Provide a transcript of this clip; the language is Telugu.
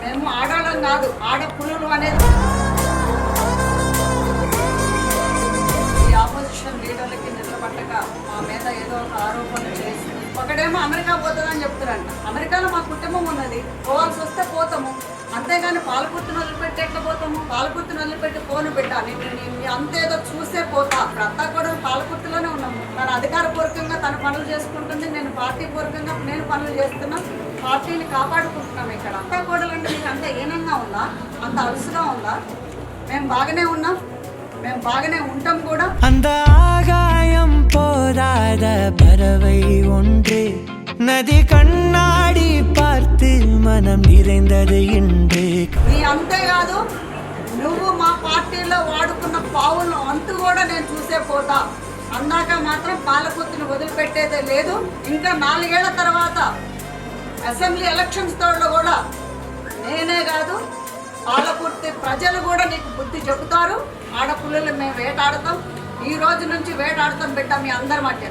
మేము ఆడవాళ్ళం కాదు, ఆడపులులు అనేది. ఈ ఆపోజిషన్ లీడర్లకి నిద్రపట్టక మా మీద ఏదో ఒక ఆరోపణలు చేసి ఒకడేమో అమెరికా పోతుందని చెప్తారంట. అమెరికాలో మా కుటుంబం ఉన్నది, పోవాల్సి వస్తే పోతాము, అంతేగాని పాలకుర్తిని వదిలిపెట్టి ఎట్లా పోతాము? పాలకుర్తిని వదిలిపెట్టి ఫోన్ పెట్టాలి, అంతేదో చూసే పోతా. అత్తా కూడా పాలకుర్తిలోనే ఉన్నాము. తన అధికారపూర్వకంగా తన పనులు చేసుకుంటుంది, నేను పార్టీ పూర్వకంగా నేను పనులు చేస్తున్నా, పార్టీని కాపాడుకుంటున్నాం. ఇక్కడ అత్తా కోడలంటే మీకు అంత హీనంగా ఉందా? అంత అలుసుగా ఉందా? మేము బాగానే ఉన్నాం, మేము బాగానే ఉంటాం కూడా. அந்த ஆகாயம் போராத பறவை ஒன்று நதி கண்ணாடி பார்த்து மனம் நிறைந்தது இன்று. నీ అంతేకాదు, నువ్వు మా పార్టీలో వాడుకున్న పావులు అంతు కూడా నేను చూసే పోతా. అన్నాక మాత్రం పాలకుర్తిని వదిలిపెట్టేదే లేదు. ఇంకా 4 ఏళ్ల తర్వాత అసెంబ్లీ ఎలక్షన్స్ తోడు కూడా నేనే కాదు, పాలకుర్తి ప్రజలు కూడా నీకు బుద్ధి చెబుతారు. ఆడపుల్లలు మేము వేటాడతాం, ఈ రోజు నుంచి వేటాడతాం బిడ్డ మీ అందరి మధ్య.